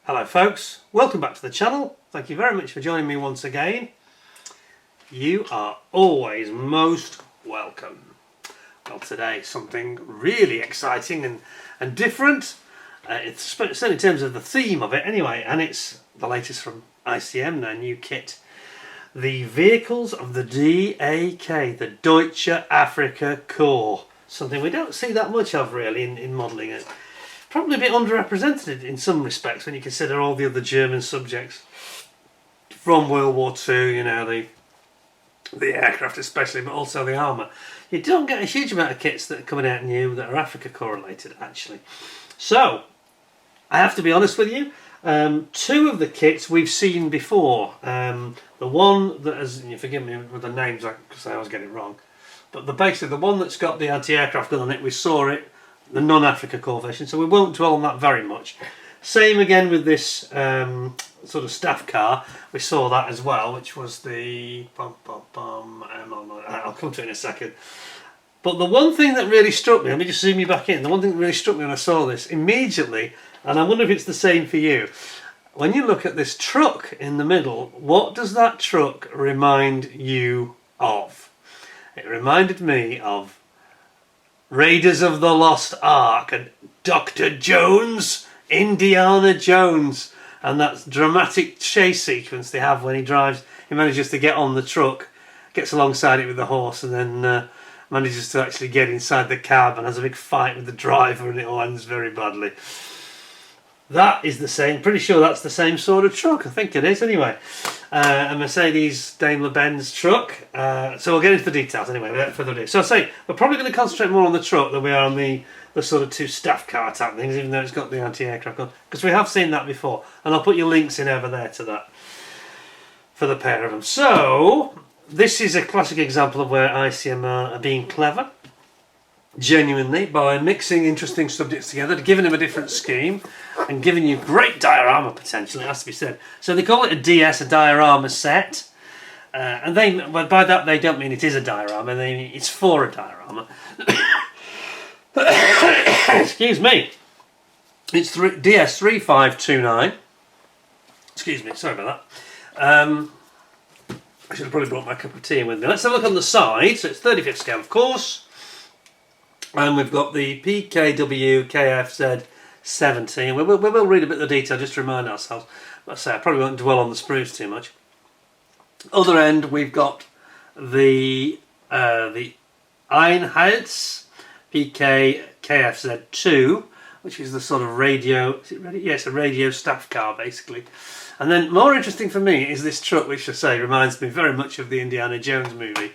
Hello folks, welcome back to the channel. Thank you very much for joining me once again. You are always most welcome. Well, today something really exciting and different. It's certainly in terms of the theme of it anyway, and it's the latest from ICM, their new kit. The vehicles of the DAK, the Deutsche Afrika Korps. Something we don't see that much of really in modelling it. Probably a bit underrepresented in some respects when you consider all the other German subjects from World War II, you know, the aircraft especially, but also the armour. You don't get a huge amount of kits that are coming out new that are Africa correlated actually. So, I have to be honest with you, two of the kits we've seen before. The one that has, you forgive me with the names because I always get it wrong, but basically the one that's got the anti-aircraft gun on it, we saw it, the non-Africa Korps version, so we won't dwell on that very much. Same again with this sort of staff car, we saw that as well, which was the... I'll come to it in a second. But the one thing that really struck me, let me just zoom you back in, the one thing that really struck me when I saw this immediately, and I wonder if it's the same for you, when you look at this truck in the middle, what does that truck remind you of? It reminded me of Raiders of the Lost Ark and Dr. Jones, Indiana Jones, and that dramatic chase sequence they have when he manages to get on the truck, gets alongside it with the horse, and then manages to actually get inside the cab and has a big fight with the driver, and it all ends very badly. That is the same, pretty sure that's the same sort of truck, I think it is anyway. A Mercedes Daimler-Benz truck. So we'll get into the details anyway, without further ado. So I say, we're probably going to concentrate more on the truck than we are on the sort of two staff car type things, even though it's got the anti-aircraft gun, because we have seen that before, and I'll put your links in over there to that for the pair of them. So this is a classic example of where ICM are being clever, genuinely, by mixing interesting subjects together, giving them a different scheme, and giving you great diorama potential, it has to be said. So they call it a DS, a Diorama Set, and by that they don't mean it is a diorama, they mean it's for a diorama. Excuse me. It's DS3529. Excuse me, sorry about that. I should have probably brought my cup of tea in with me. Let's have a look on the side. So it's 35th scale, of course. And we've got the PKW KFZ 70. And we will read a bit of the detail just to remind ourselves. But I say, I probably won't dwell on the sprues too much. Other end, we've got the Einheits PK KFZ 2, which is the sort of radio. Is it radio? Yeah, it's a radio staff car basically. And then more interesting for me is this truck, which I say reminds me very much of the Indiana Jones movie.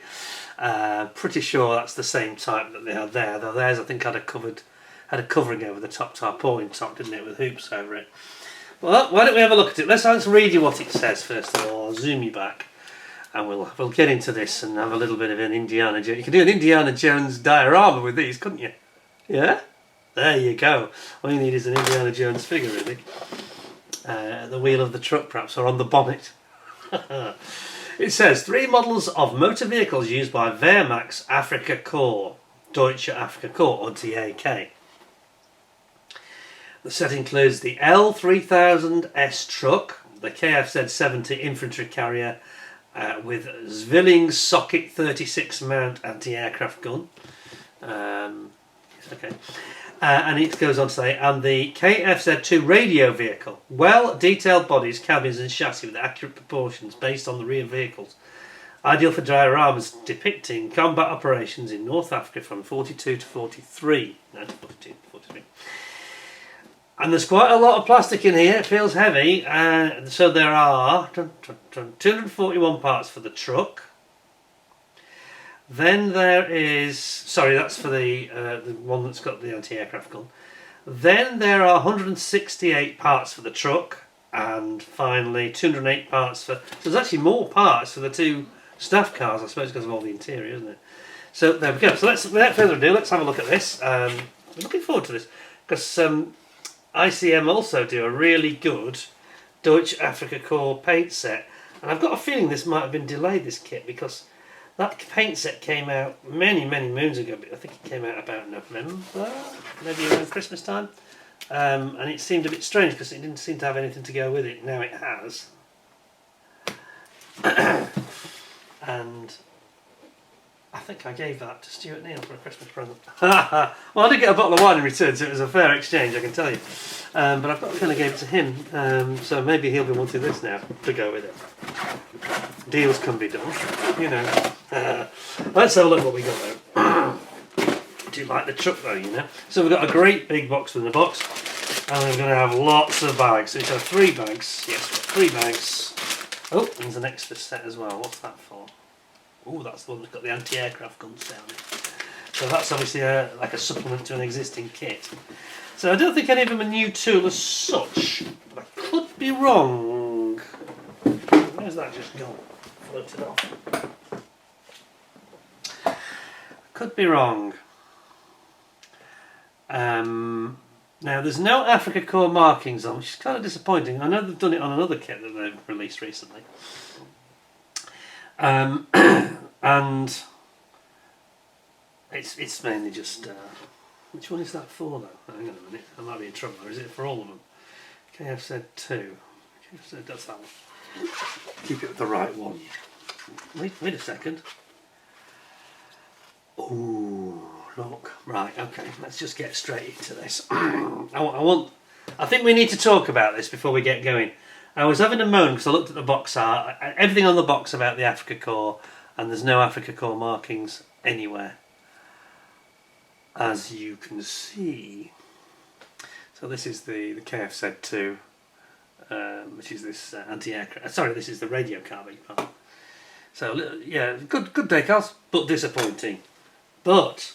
Pretty sure that's the same type that they had there, though theirs I think had a covering over the top, tarpaulin top, didn't it, with hoops over it. Well, why don't we have a look at it? Let's read you what it says first of all. I'll zoom you back, and we'll get into this and have a little bit of an Indiana Jones. You can do an Indiana Jones diorama with these, couldn't you? Yeah? There you go. All you need is an Indiana Jones figure, really. At the wheel of the truck, perhaps, or on the bonnet. It says, 3 models of motor vehicles used by Wehrmacht's Afrika Korps, Deutsche Afrika Korps, or DAK. The set includes the L3000S truck, the KFZ 70 infantry carrier with Zwilling socket 36 mount anti-aircraft gun. Okay. And it goes on to say, and the KFZ2 radio vehicle, well detailed bodies, cabins and chassis with accurate proportions based on the rear vehicles. Ideal for dioramas depicting combat operations in North Africa from 42 to 43. 1942 to 43. And there's quite a lot of plastic in here, it feels heavy. So there are 241 parts for the truck. Then there is, sorry, that's for the one that's got the anti-aircraft gun. Then there are 168 parts for the truck, and finally 208 parts for. So there's actually more parts for the two staff cars, I suppose, because of all the interior, isn't it? So there we go. So let's, without further ado, let's have a look at this. I'm looking forward to this because ICM also do a really good Deutsche Afrika Korps paint set, and I've got a feeling this might have been delayed, this kit, because that paint set came out many moons ago. I think it came out about November, maybe around Christmas time. and it seemed a bit strange because it didn't seem to have anything to go with it. Now it has. And I think I gave that to Stuart Neal for a Christmas present. Well, I did get a bottle of wine in return, so it was a fair exchange, I can tell you. But I've got to kind of gave it to him, so maybe he'll be wanting this now to go with it. Deals can be done, you know. Let's have a look what we got though. I do like the truck though, you know. So we've got a great big box within the box, and we're going to have lots of bags. So we've got 3 bags. Yes, 3 bags. Oh, there's an extra set as well. What's that for? Oh, that's the one that's got the anti-aircraft guns down it. So that's obviously like a supplement to an existing kit. So I don't think any of them are new tool as such, but I could be wrong. Where's that just gone? Floated off. Could be wrong. Now there's no Africa core markings on, which is kind of disappointing. I know they've done it on another kit that they've released recently. And it's mainly just which one is that for though? Hang on a minute, I might be in trouble. Or is it for all of them? KF said 2. KF said that's that one. Keep it with the right one. Wait a second. Oh look, right, okay. Let's just get straight into this. I think we need to talk about this before we get going. I was having a moan because I looked at the box art, everything on the box about the Africa core, and there's no Africa core markings anywhere, as you can see. So this is the KF 2, which is this anti-aircraft. Sorry, this is the radio car. So yeah, good decals, but disappointing. But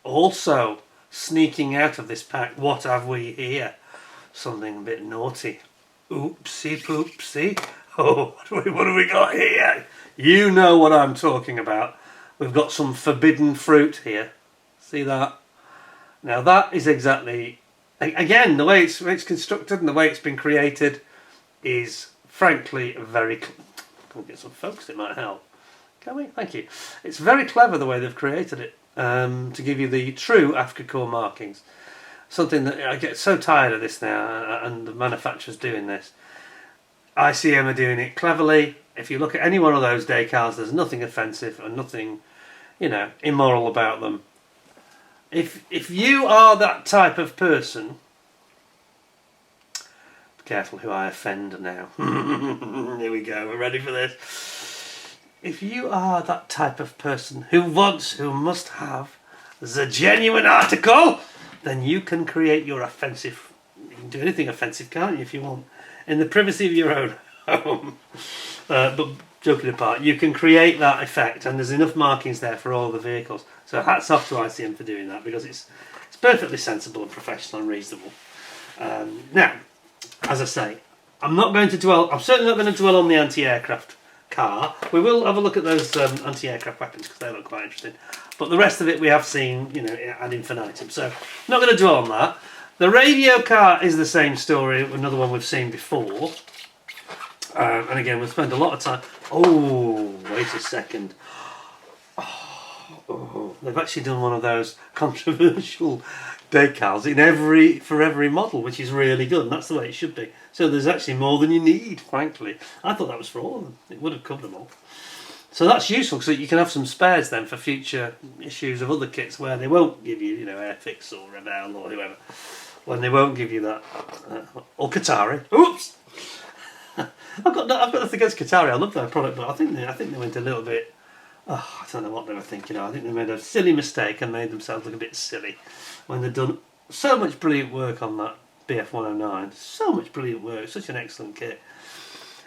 also sneaking out of this pack, what have we here? Something a bit naughty. Oopsie poopsie. Oh, what have we got here? You know what I'm talking about. We've got some forbidden fruit here. See that? Now that is exactly, again, the way it's constructed and the way it's been created is frankly very, can we get some focus, it might help. Can we? Thank you. It's very clever the way they've created it, to give you the true Africa core markings. Something that I get so tired of this now, and the manufacturers doing this. ICM are doing it cleverly. If you look at any one of those decals, there's nothing offensive and nothing, you know, immoral about them. If you are that type of person, be careful who I offend now. Here we go. We're ready for this. If you are that type of person who must have the genuine article, then you can create your offensive. You can do anything offensive, can't you, if you want, in the privacy of your own home. But joking apart, you can create that effect, and there's enough markings there for all the vehicles. So hats off to ICM for doing that, because it's perfectly sensible and professional and reasonable. Now, as I say, I'm certainly not going to dwell on the anti-aircraft car. We will have a look at those anti-aircraft weapons because they look quite interesting. But the rest of it we have seen, you know, ad infinitum. So not going to dwell on that. The radio car is the same story, another one we've seen before. And again, we'll spend a lot of time. Oh, wait a second. Oh, they've actually done one of those controversial decals for every model, which is really good, and that's the way it should be. So there's actually more than you need, frankly. I thought that was for all of them. It would have covered them all. So that's useful, so you can have some spares then for future issues of other kits where they won't give you, you know, Airfix or Rebel or whoever, when they won't give you that, or Qatari. Oops. I've got nothing against Qatari. I love their product, but I think they went a little bit. Oh, I don't know what they were thinking of. I think they made a silly mistake and made themselves look a bit silly when they've done so much brilliant work on that BF109. So much brilliant work, such an excellent kit.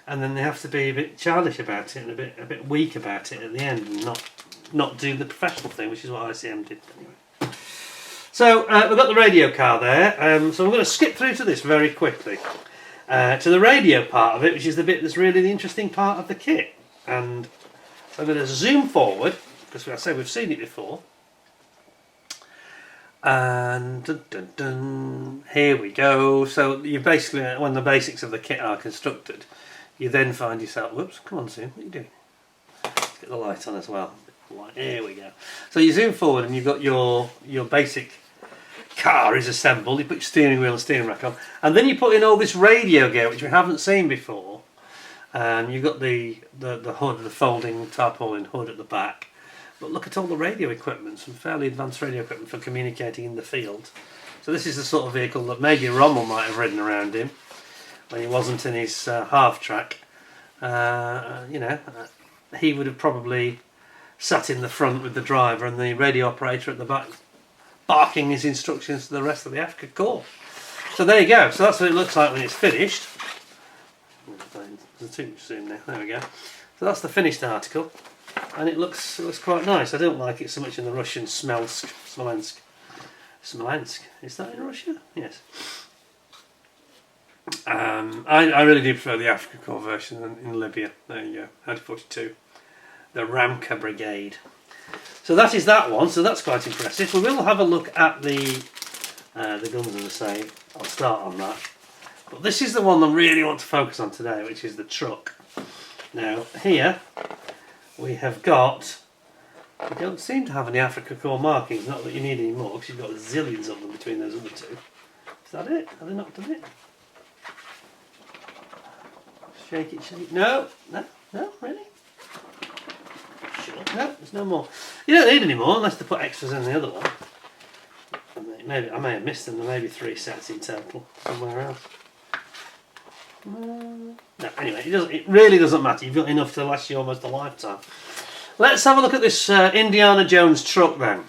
And then they have to be a bit childish about it and a bit weak about it at the end, and not do the professional thing, which is what ICM did anyway. So we've got the radio car there. So I'm going to skip through to this very quickly. To the radio part of it, which is the bit that's really the interesting part of the kit. And so I'm going to zoom forward, because I say we've seen it before. And dun, dun, dun, here we go. So you basically, when the basics of the kit are constructed, you then find yourself, whoops, come on Zoom, what are you doing? Let's get the light on as well. Here we go. So you zoom forward and you've got your basic car is assembled. You put your steering wheel and steering rack on, and then you put in all this radio gear, which we haven't seen before. You've got the hood, the folding tarpaulin hood at the back. But look at all the radio equipment, some fairly advanced radio equipment for communicating in the field. So this is the sort of vehicle that maybe Rommel might have ridden around in when he wasn't in his half-track. He would have probably sat in the front with the driver and the radio operator at the back, barking his instructions to the rest of the Africa Corps. So there you go. So that's what it looks like when it's finished. There's too much zoom now. There we go. So that's the finished article, and it looks quite nice. I don't like it so much in the Russian Smolensk. Is that in Russia? Yes. I really do prefer the Africa Corps version in Libya. There you go. 142. The Ramka Brigade. So that is that one. So that's quite impressive. We will have a look at the guns, as I say. I'll start on that. But this is the one I really want to focus on today, which is the truck. Now here we have got. We don't seem to have any Africa Corps markings. Not that you need any more, because you've got zillions of them between those other two. Is that it? Have they not done it? Shake it, shake it. No, really? Sure. No, there's no more. You don't need any more unless they put extras in the other one. I may have missed them. There may be 3 sets in total somewhere else. No, anyway, it really doesn't matter. You've got enough to last you almost a lifetime. Let's have a look at this Indiana Jones truck then.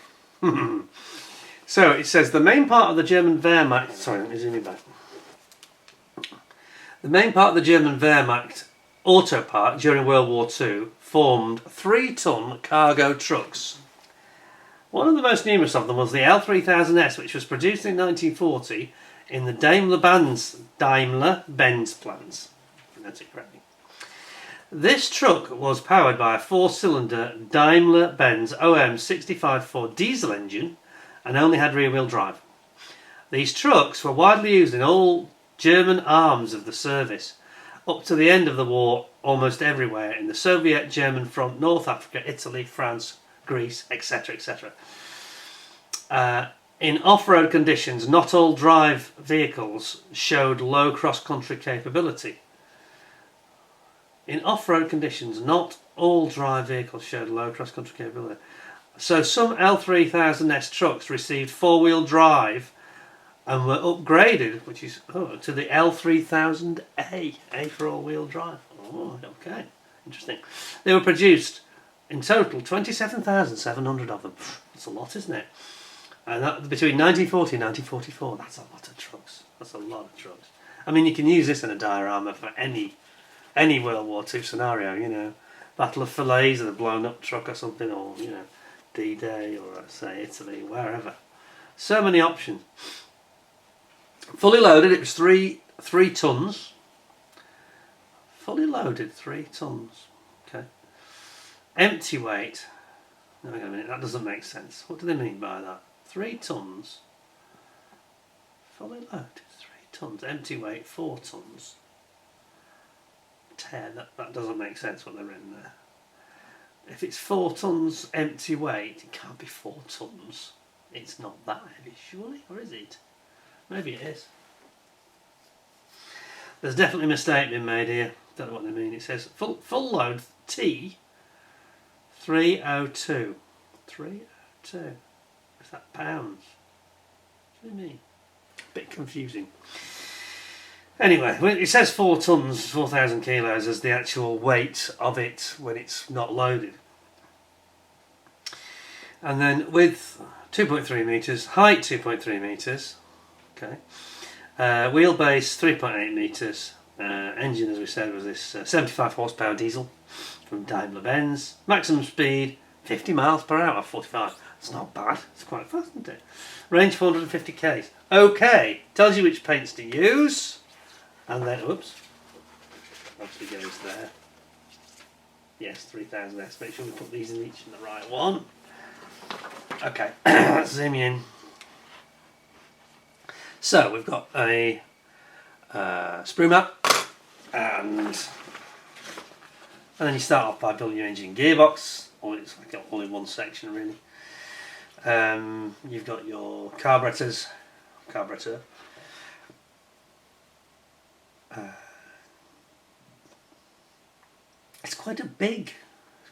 So it says the main part of the German Wehrmacht. Sorry, let me zoom it back. The main part of the German Wehrmacht auto park during World War II formed 3-ton cargo trucks. One of the most numerous of them was the L3000S, which was produced in 1940 in the Daimler-Benz plants. That's it correctly. This truck was powered by a 4-cylinder Daimler-Benz OM654 diesel engine and only had rear-wheel drive. These trucks were widely used in all German arms of the service up to the end of the war, almost everywhere in the Soviet German front, North Africa, Italy, France, Greece, etc., etc. In off-road conditions, not all drive vehicles showed low cross-country capability. In off-road conditions, not all drive vehicles showed low cross-country capability. So some L3000S trucks received 4-wheel drive and were upgraded, which is to the L3000A, A for all-wheel drive. Oh, okay, interesting. They were produced in total 27,700 of them. That's a lot, isn't it? And that between 1940 and 1944. That's a lot of trucks. That's a lot of trucks. I mean, you can use this in a diorama for any World War II scenario. You know, Battle of Falaise or the blown-up truck or something, or D-Day, or say Italy, wherever. So many options. Fully loaded, it was three tons. Fully loaded, 3 tons. Okay. Empty weight. No, hang on a minute, that doesn't make sense. What do they mean by that? 3 tons. Fully loaded, 3 tons. Empty weight, 4 tons. 10. That doesn't make sense what they've written there. If it's 4 tons empty weight, it can't be 4 tons. It's not that heavy, surely, or is it? Maybe it is. There's definitely a mistake being made here. Don't know what they mean. It says full load T 302. 302. Is that pounds? What do you mean? Bit confusing. Anyway, it says 4 tons, 4,000 kilos as the actual weight of it when it's not loaded. And then width 2.3 metres, height 2.3 metres. Okay. Wheelbase 3.8 metres. Engine, as we said, was this 75 horsepower diesel from Daimler-Benz. Maximum speed 50 miles per hour, 45. It's not bad. It's quite fast, isn't it? Range 450 k's. Okay, tells you which paints to use. And then, oops, obviously goes there. Yes, 3000S. Make sure we put these in each in the right one. Okay, let's zoom in. So we've got a sprue map, and then you start off by building your engine gearbox. It's like all in one section, really. You've got your carburetors, carburetor. It's quite a big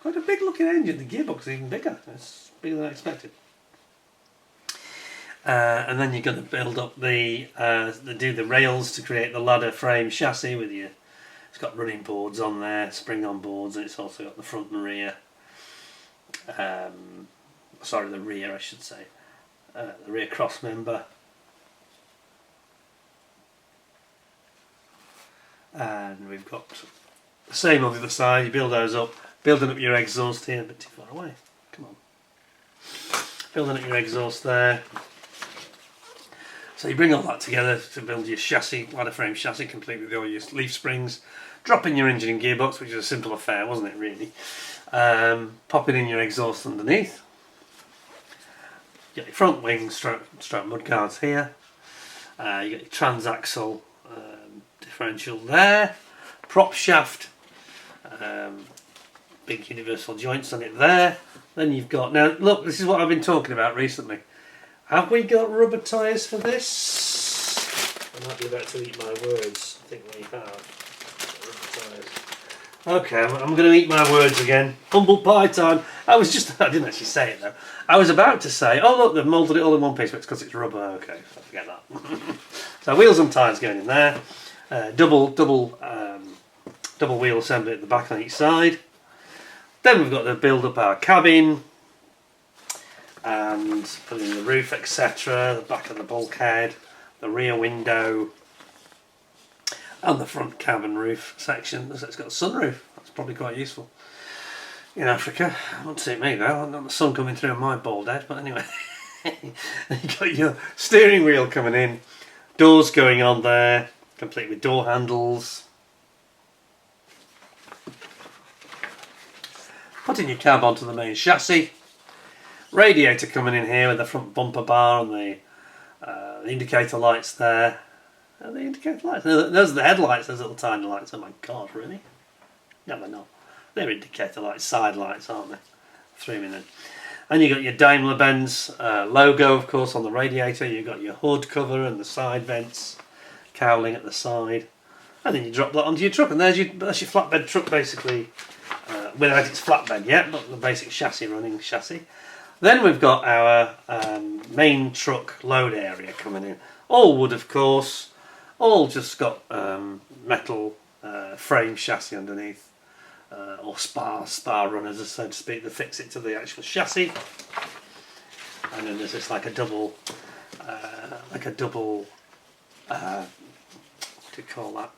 looking engine. The gearbox is even bigger. It's bigger than I expected. And then you're going to build up do the rails to create the ladder frame chassis with you. It's got running boards on there, spring on boards, and it's also got the front and rear. Sorry, the rear I should say. The rear cross member. And we've got the same on the other side. You build those up, building up your exhaust here, a bit too far away. Come on. Building up your exhaust there. So you bring all that together to build your chassis, ladder frame chassis, complete with all your leaf springs, dropping your engine and gearbox, which is a simple affair, wasn't it really? Popping in your exhaust underneath. You got your front wing stroke mudguards here. You got your transaxle differential there. Prop shaft. Big universal joints on it there. Then you've got, now look, this is what I've been talking about recently. Have we got rubber tyres for this? I might be about to eat my words. I think we have. Rubber tyres. Okay, I'm going to eat my words again. Humble pie time. I didn't actually say it though. I was about to say, oh look, they've moulded it all in one piece, but it's because it's rubber. Okay, so forget that. So wheels and tyres going in there. Double wheel assembly at the back on each side. Then we've got to build up our cabin and put in the roof, etc. The back of the bulkhead, the rear window, and the front cabin roof section. So it's got a sunroof. That's probably quite useful in Africa. Won't suit me though. I've got the sun coming through on my bald head. But anyway, you've got your steering wheel coming in, doors going on there, complete with door handles. Putting your cab onto the main chassis. Radiator coming in here with the front bumper bar and the indicator lights there. And the indicator lights. Those are the headlights, those little tiny lights. Oh my god, really? No, they're not. They're indicator lights, side lights, aren't they? Threw me then. And you've got your Daimler-Benz logo, of course, on the radiator. You've got your hood cover and the side vents, cowling at the side. And then you drop that onto your truck, and that's your flatbed truck, basically. Without its flatbed yet, but the basic chassis, running chassis. Then we've got our main truck load area coming in. All wood, of course. All just got metal frame chassis underneath, or spar runners, so to speak, that fix it to the actual chassis. And then there's just like a double, what do you call that?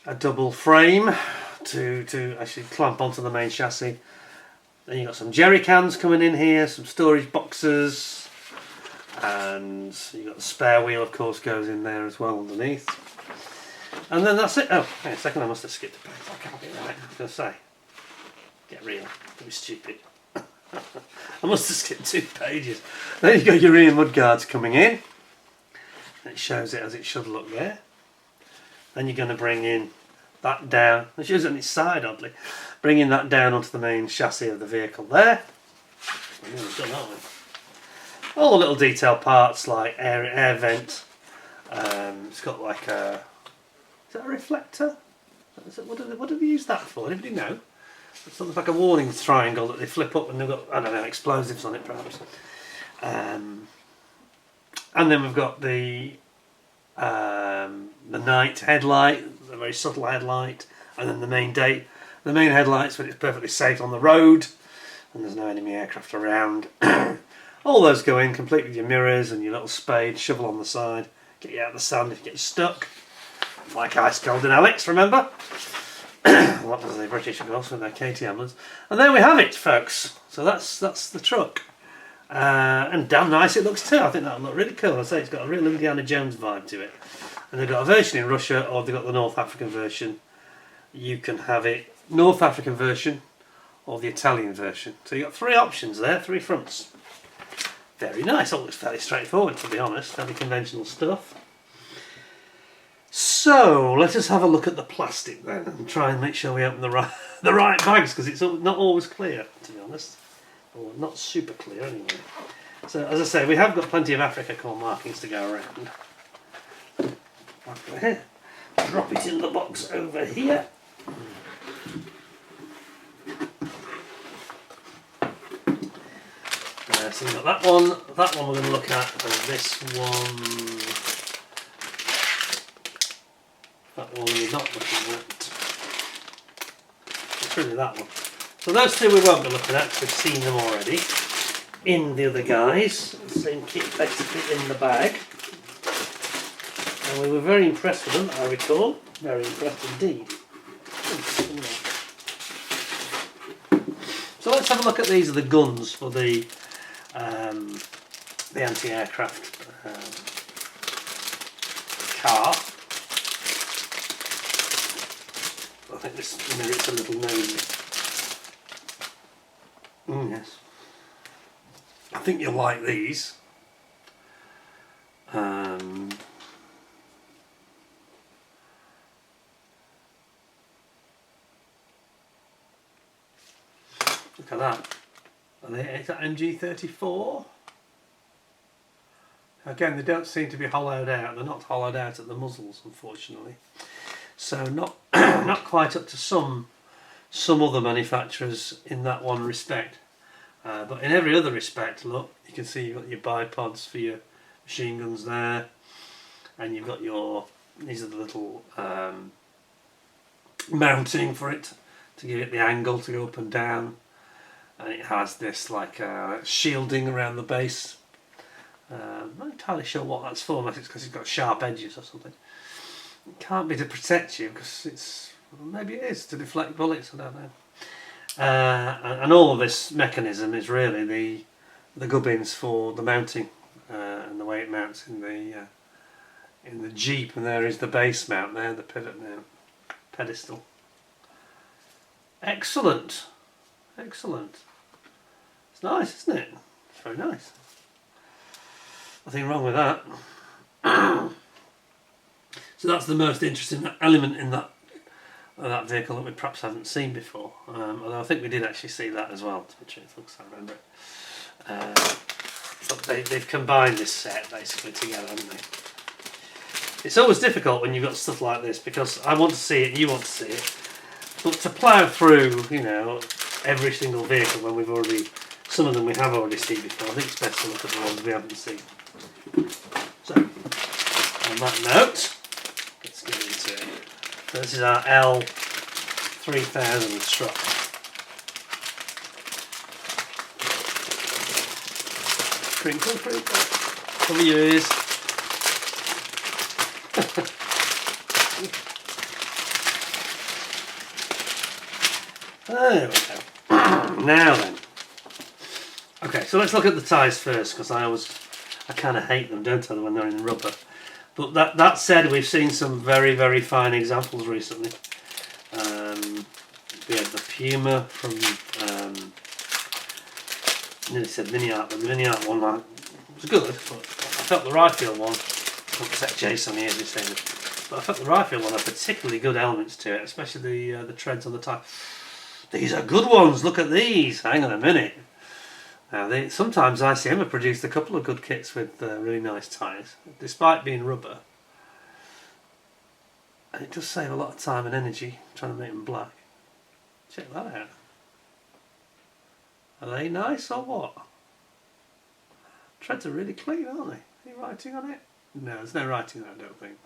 A double frame to actually clamp onto the main chassis. Then you've got some jerry cans coming in here, some storage boxes, and you've got the spare wheel, of course, goes in there as well underneath. And then that's it. Oh, wait a second, I must have skipped a page. I can't be right. I was going to say, get real, don't be stupid. I must have skipped 2 pages. Then you've got your rear mudguards coming in. It shows it as it should look there. Then you're going to bring in that down. It shows it on its side, oddly. Bringing that down onto the main chassis of the vehicle there. We've nearly done, aren't we? All the little detail parts like air vent. It's got like a... Is that a reflector? What do they use that for? Anybody know? It's sort of like a warning triangle that they flip up and they've got, I don't know, explosives on it perhaps. And then we've got the night headlight, the very subtle headlight, and then the main headlights when it's perfectly safe on the road and there's no enemy aircraft around. All those go in complete with your mirrors and your little spade, shovel on the side, get you out of the sand if you get stuck. Like Ice Cold and Alex, remember? What was the British, of course, with their KTMs. And there we have it, folks. So that's the truck. And damn nice it looks too. I think that'll look really cool. I say it's got a real Indiana Jones vibe to it. And they've got a version in Russia, or they've got the North African version. You can have it North African version or the Italian version. So you've got 3 options there, 3 fronts. Very nice. All looks fairly straightforward, to be honest. Fairly conventional stuff. So let us have a look at the plastic then and try and make sure we open the right bags, because it's not always clear, to be honest. Or not super clear anyway. So as I say, we have got plenty of Africa corn markings to go around. Drop it in the box over here. So we've got that one we're going to look at, and this one, that one we're not looking at. It's really that one. So those two we won't be looking at, because we've seen them already in the other guys. Same kit basically in the bag. And we were very impressed with them, I recall. Very impressed indeed. So let's have a look at these are the guns for the Antiaircraft car. I think this merits a little nosy. Yes. I think you'll like these. Look at that. Is that MG34? Again, they don't seem to be hollowed out. They're not hollowed out at the muzzles, unfortunately. So not not quite up to some other manufacturers in that one respect. But in every other respect, look, you can see you've got your bipods for your machine guns there, and you've got your, these are the little mounting for it to give it the angle to go up and down. And it has this like shielding around the base. I'm not entirely sure what that's for, unless it's because it's got sharp edges or something. It can't be to protect you, because it's, well, maybe it is to deflect bullets, I don't know. And all of this mechanism is really the gubbins for the mounting and the way it mounts in the Jeep. And there is the base mount there, the pivot mount, pedestal. Excellent, excellent. It's nice, isn't it? It's very nice. Nothing wrong with that. So that's the most interesting element in that vehicle that we perhaps haven't seen before. Although I think we did actually see that as well, to be truthful, because I remember it. But they've combined this set basically together, haven't they? It's always difficult when you've got stuff like this, because I want to see it and you want to see it. But to plough through, you know, every single vehicle when we've already, some of them we have already seen before, I think it's best to look at the ones we haven't seen. So, on that note, let's get into it. So this is our L3000 truck. Crinkle, crinkle. Cover your ears. There we go. Now then. Okay, so let's look at the tyres first, because I kind of hate them, don't I, when they're in rubber. But that said, we've seen some very, very fine examples recently. We had the Puma from, I nearly said Mini-Art, but the Mini-Art one was good, but I felt the Ryefield one, I won't set Jace on the edge this thing, but I felt the Ryefield one had particularly good elements to it, especially the treads on the tyre. These are good ones, look at these, hang on a minute. Now, sometimes ICM have produced a couple of good kits with really nice tyres, despite being rubber. And it does save a lot of time and energy trying to make them black. Check that out. Are they nice or what? Treads are really clean, aren't they? Any writing on it? No, there's no writing there, I don't think.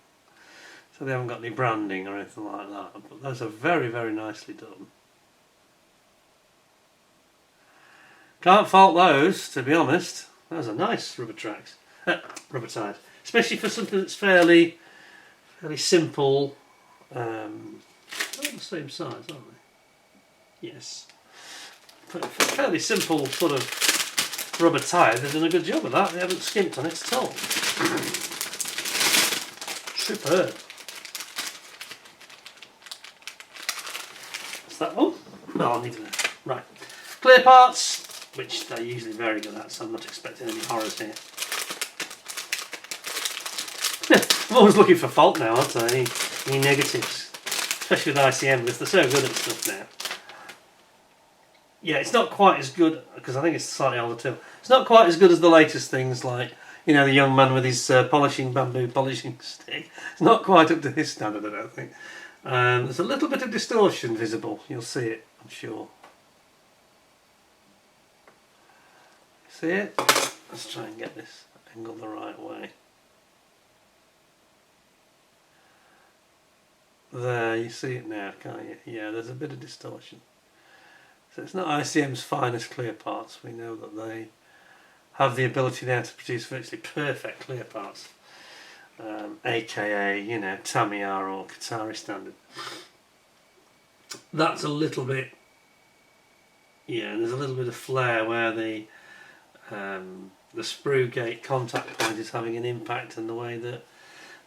So they haven't got any branding or anything like that. But those are very, very nicely done. Can't fault those, to be honest. Those are nice rubber tracks, rubber tyres, especially for something that's fairly simple. They're the same size, aren't they? Yes. For fairly simple sort of rubber tyre, they've done a good job of that. They haven't skimped on it at all. Superb. What's that one? No, I'll need to know. Right. Clear parts, which they're usually very good at, so I'm not expecting any horrors here. I'm always looking for fault now, aren't I? Any negatives, especially with ICM, because they're so good at stuff now. Yeah, it's not quite as good, because I think it's slightly older too. It's not quite as good as the latest things like, you know, the young man with his bamboo polishing stick. It's not quite up to his standard, I don't think. There's a little bit of distortion visible. You'll see it, I'm sure. See it? Let's try and get this angle the right way. There, you see it now, can't you? Yeah, there's a bit of distortion. So it's not ICM's finest clear parts. We know that they have the ability now to produce virtually perfect clear parts. AKA, you know, Tamiya or Qatari standard. That's a little bit, yeah, there's a little bit of flare where the sprue gate contact point is having an impact on the way that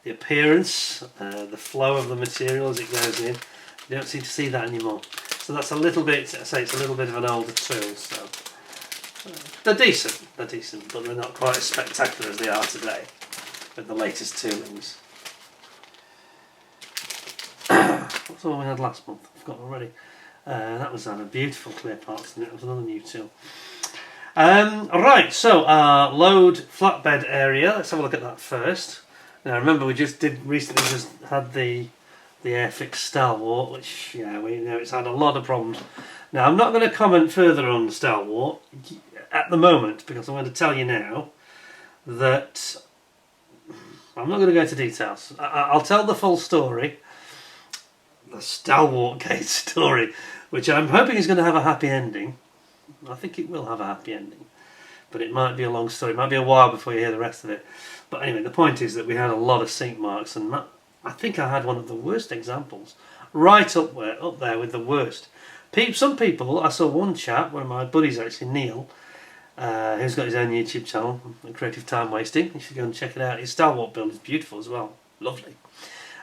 the appearance, the flow of the material as it goes in. You don't seem to see that anymore. So that's a little bit, I say it's a little bit of an older tool, so they're decent, but they're not quite as spectacular as they are today with the latest toolings. What's the one we had last month? I've forgotten already. That was a beautiful clear parts, and it was another new tool. Alright, so our load flatbed area, let's have a look at that first. Now remember we recently had the Airfix Stalwart, which, yeah, we know it's had a lot of problems. Now I'm not going to comment further on the Stalwart at the moment, because I'm going to tell you now that I'm not going to go into details. I'll tell the full story, the Stalwart Gate story, which I'm hoping is going to have a happy ending. I think it will have a happy ending, but it might be a long story. It might be a while before you hear the rest of it. But anyway, the point is that we had a lot of sink marks, and I think I had one of the worst examples, right up there with the worst. Some people, I saw one chap, one of my buddies actually, Neil, who's got his own YouTube channel, Creative Time Wasting. You should go and check it out. His Stalwart build is beautiful as well, lovely.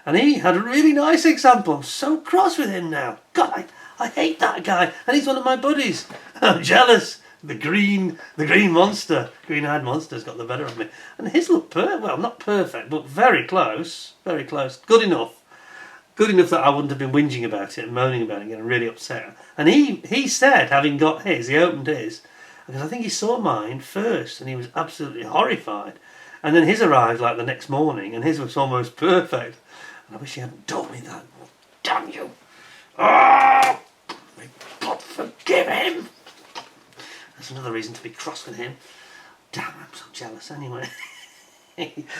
And he had a really nice example. I'm so cross with him now. God, I hate that guy, and he's one of my buddies. I'm jealous. The green-eyed monster's got the better of me. And his looked well, not perfect, but very close, good enough that I wouldn't have been whinging about it and moaning about it and getting really upset. And he said, having got his, he opened his, because I think he saw mine first, and he was absolutely horrified. And then his arrived like the next morning, and his was almost perfect. And I wish he hadn't told me that. Damn you! Oh, may God forgive him! That's another reason to be cross with him. Damn, I'm so jealous anyway.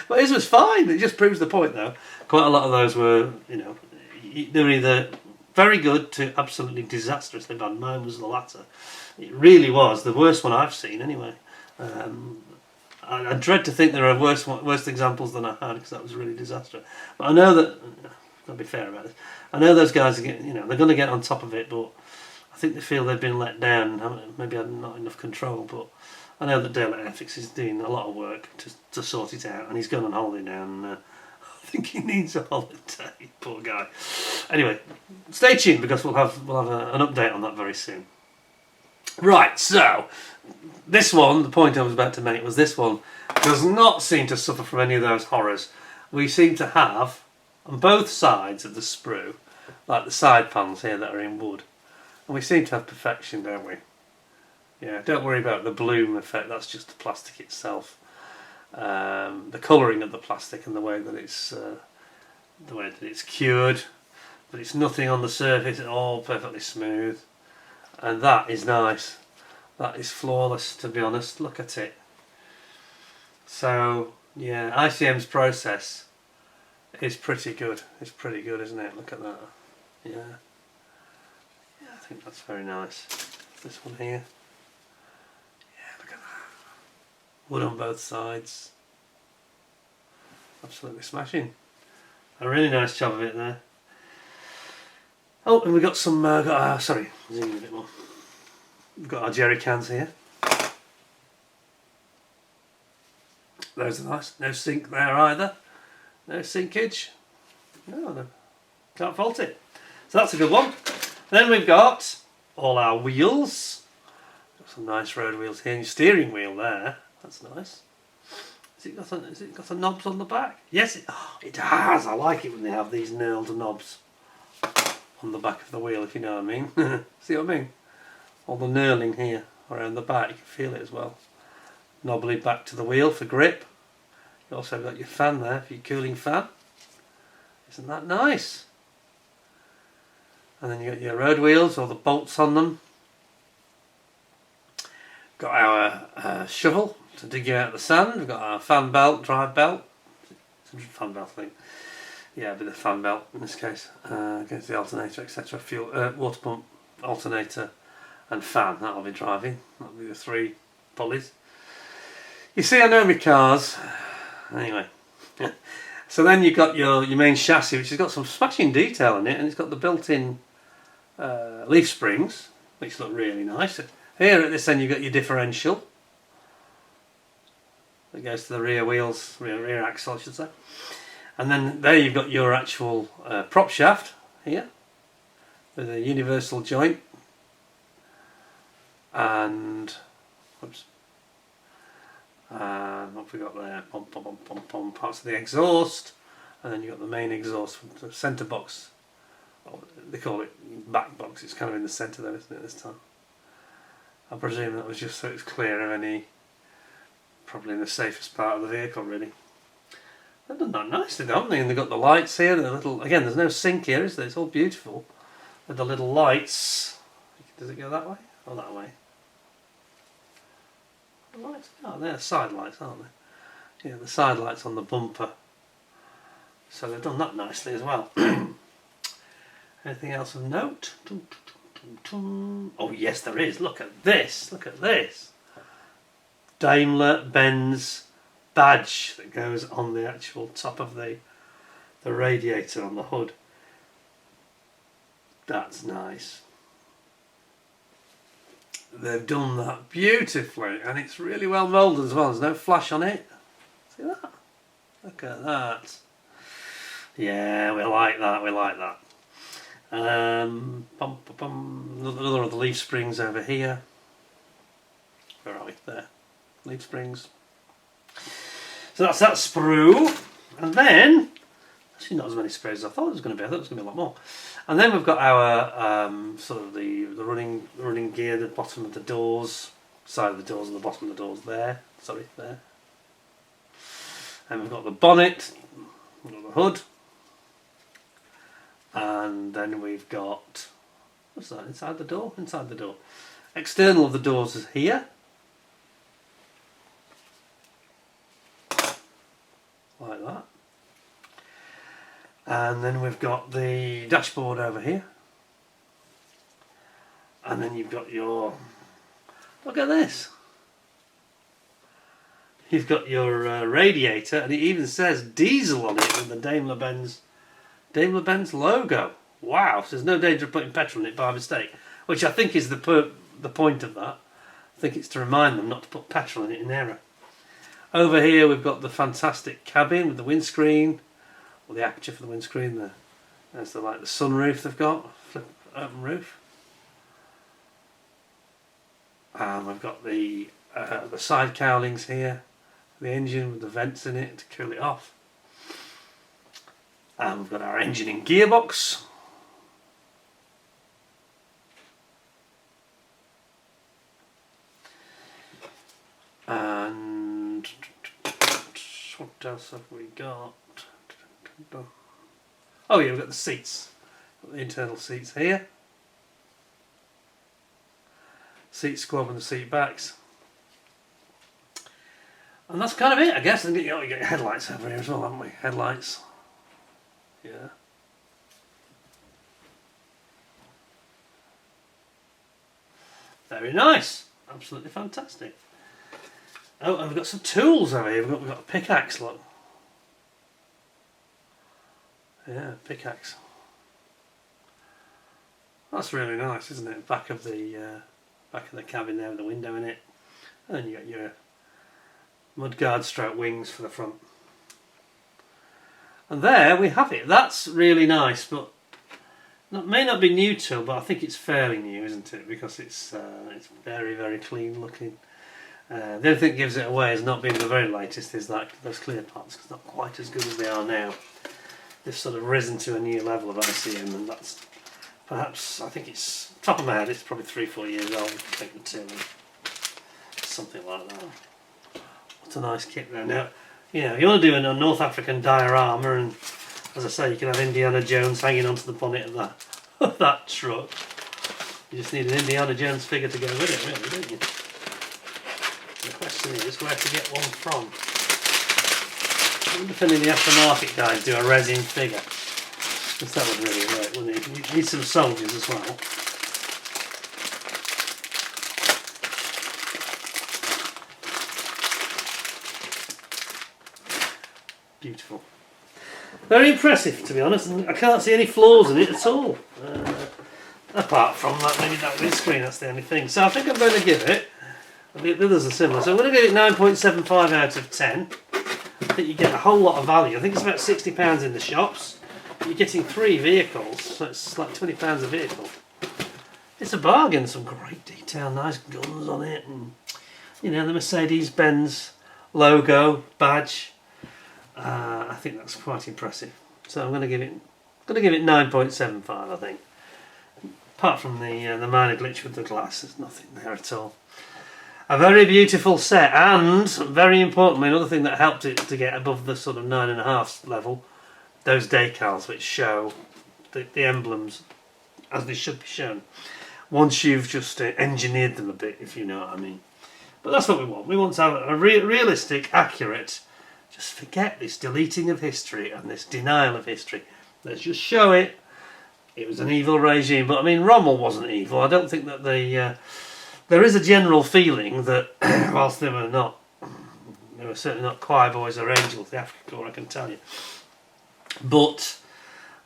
But his was fine. It just proves the point, though. Quite a lot of those were, you know, they were either very good to absolutely disastrously bad. Mine was the latter. It really was the worst one I've seen, anyway. I dread to think there are worse examples than I had, because that was really disastrous. But I know that, I'll be fair about this, I know those guys are they're going to get on top of it, but I think they feel they've been let down and haven't maybe had not enough control. But I know that Daimler Airfix is doing a lot of work to sort it out, and he's going on holiday now, and I think he needs a holiday, poor guy. Anyway, stay tuned, because we'll have an update on that very soon. Right, so this one, the point I was about to make was this one does not seem to suffer from any of those horrors. We seem to have, on both sides of the sprue, like the side panels here that are in wood, and we seem to have perfection, don't we? Yeah, don't worry about the bloom effect, that's just the plastic itself. The colouring of the plastic and the way that it's cured, but it's nothing on the surface at all, perfectly smooth. And that is nice. That is flawless, to be honest. Look at it. So, yeah, ICM's process is pretty good. It's pretty good, isn't it? Look at that. Yeah. Yeah, I think that's very nice. This one here. Yeah, look at that. Wood on both sides. Absolutely smashing. A really nice job of it there. Oh, and we've got some, sorry, zoom in a bit more. We've got our jerry cans here. Those are nice. No sink there either. No sinkage. No, can't fault it. So that's a good one. Then we've got all our wheels. Got some nice road wheels here. And your steering wheel there. That's nice. Has it got the knobs on the back? Yes, it has. I like it when they have these knurled knobs on the back of the wheel, if you know what I mean. See what I mean? All the knurling here around the back, you can feel it as well. knobbly back to the wheel for grip. You also got your fan there for your cooling fan. Isn't that nice? And then you got your road wheels, all the bolts on them. Got our shovel to dig you out the sand. We've got our fan belt, drive belt. It's a fan belt thing. Yeah, a bit of fan belt in this case. Against the alternator, etc. Fuel, water pump, alternator, and fan. That'll be driving. That'll be the 3 pulleys. You see, I know my cars. Anyway. So then you've got your main chassis, which has got some smashing detail in it, and it's got the built-in leaf springs, which look really nice. Here at this end you've got your differential that goes to the rear wheels, rear axle I should say. And then there you've got your actual prop shaft here with a universal joint and whoops, what have we got there? Parts of the exhaust, and then you've got the main exhaust from the centre box. Oh, they call it back box, it's kind of in the centre there, isn't it, this time? I presume that was just so it's clear of any, probably in the safest part of the vehicle really. They've done that nicely though, haven't they? And they've got the lights here, the little, again there's no sink here, is there? It's all beautiful. With the little lights. Does it go that way? Or that way? The lights? Oh, they're side lights, aren't they? Yeah, the side lights on the bumper. So they've done that nicely as well. Anything else of note? Oh yes there is, look at this, look at this. Daimler-Benz badge that goes on the actual top of the radiator on the hood. That's nice. They've done that beautifully and it's really well moulded as well. There's no flash on it. See that? Look at that. Yeah, we like that, we like that. Another of the leaf springs over here. Where are we? There. Leaf springs. So that's that sprue. And then, actually not as many sprues as I thought it was going to be. I thought it was going to be a lot more. And then we've got our sort of the running gear, the bottom of the doors, side of the doors and the bottom of the doors there. Sorry, there. And we've got the bonnet, we've got the hood. And then we've got, what's that, inside the door? Inside the door. External of the doors is here. Like that. And then we've got the dashboard over here. And then you've got your, look at this. You've got your radiator, and it even says diesel on it with the Daimler-Benz logo. Wow, so there's no danger of putting petrol in it by mistake, which I think is the point of that. I think it's to remind them not to put petrol in it in error. Over here we've got the fantastic cabin with the windscreen, or the aperture for the windscreen. There's the sunroof they've got, flip open roof. And we've got the side cowlings here, the engine with the vents in it to cool it off. And we've got our engine and gearbox. And what else have we got? Oh yeah, we've got the seats. Got the internal seats here. Seat squab and the seat backs. And that's kind of it, I guess. And you get headlights over here as well, haven't we? Headlights. Yeah. Very nice. Absolutely fantastic. Oh, and we've got some tools over here. We've got a pickaxe, look. Yeah, pickaxe. That's really nice, isn't it? Back of the cabin there with the window in it. And then you got your mudguard stroke wings for the front. And there we have it. That's really nice, but may not be new to, but I think it's fairly new, isn't it? Because it's very, very clean looking. The only thing that gives it away as not being the very latest is that those clear parts, because not quite as good as they are now. They've sort of risen to a new level of ICM, and that's perhaps, I think it's, top of my head, it's probably 3-4 years old, I think, the two, something like that. It's a nice kit there. Now, you know, you want to do a North African diorama, and as I say, you can have Indiana Jones hanging onto the bonnet of that of that truck. You just need an Indiana Jones figure to go with it, really, don't you? The question is where to get one from. I wonder if any of the aftermarket guys do a resin figure. Because that would really work, wouldn't it? You need some soldiers as well. Beautiful. Very impressive, to be honest, and I can't see any flaws in it at all. Apart from that, maybe that windscreen, that's the only thing. So I think I'm going to give it, the others are similar, so I'm going to give it 9.75 out of 10. I think you get a whole lot of value. I think it's about £60 in the shops. You're getting 3 vehicles, so it's like £20 a vehicle. It's a bargain, some great detail, nice guns on it, and you know, the Mercedes-Benz logo, badge. I think that's quite impressive. So I'm going to give it 9.75, I think. Apart from the minor glitch with the glass, there's nothing there at all. A very beautiful set, and very importantly, another thing that helped it to get above the sort of 9.5 level, those decals which show the emblems as they should be shown. Once you've just engineered them a bit, if you know what I mean. But that's what we want. We want to have a realistic, accurate. Just forget this deleting of history and this denial of history. Let's just show it. It was an evil regime, but I mean, Rommel wasn't evil. I don't think that there is a general feeling that whilst they were certainly not choir boys or angels, the Afrika Korps, I can tell you. But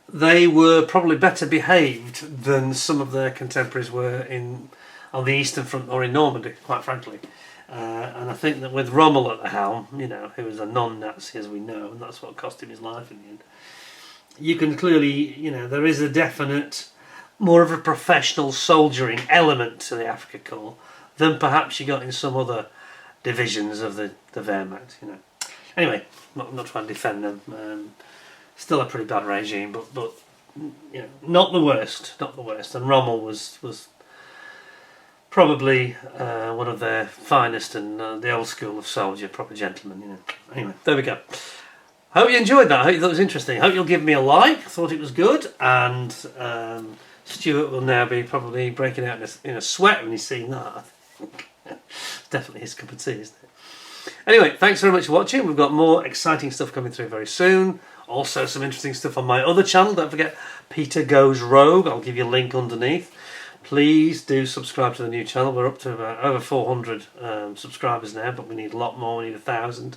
they were probably better behaved than some of their contemporaries were on the Eastern Front or in Normandy, quite frankly. And I think that with Rommel at the helm, you know, who was a non-Nazi as we know, and that's what cost him his life in the end, you can clearly, you know, there is a definite, more of a professional soldiering element to the Afrika Korps than perhaps you got in some other divisions of the Wehrmacht, you know. Anyway, I'm not trying to defend them. Still a pretty bad regime, but you know, not the worst, And Rommel was probably one of their finest and the old school of soldier, proper gentlemen, you know. Anyway, there we go. Hope you enjoyed that. I hope you thought it was interesting. Hope you'll give me a like. Thought it was good. And Stuart will now be probably breaking out in a sweat when he's seen that, I think. It's definitely his cup of tea, isn't it? Anyway, thanks very much for watching. We've got more exciting stuff coming through very soon. Also some interesting stuff on my other channel. Don't forget Peter Goes Rogue. I'll give you a link underneath. Please do subscribe to the new channel. We're up to over 400 subscribers now, but we need a lot more. We need 1,000.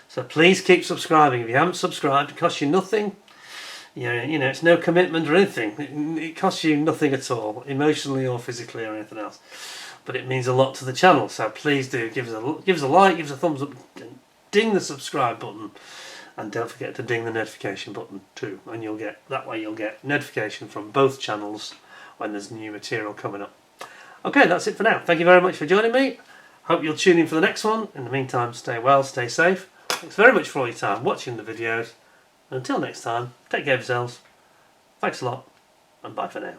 So please keep subscribing. If you haven't subscribed, it costs you nothing. You know, it's no commitment or anything. It costs you nothing at all, emotionally or physically or anything else. But it means a lot to the channel. So please do give us a like, give us a thumbs up, ding the subscribe button, and don't forget to ding the notification button too. And you'll get notification from both channels when there's new material coming up. Okay, that's it for now. Thank you very much for joining me. Hope you'll tune in for the next one. In the meantime, stay well, stay safe. Thanks very much for all your time watching the videos. And until next time, take care of yourselves. Thanks a lot, and bye for now.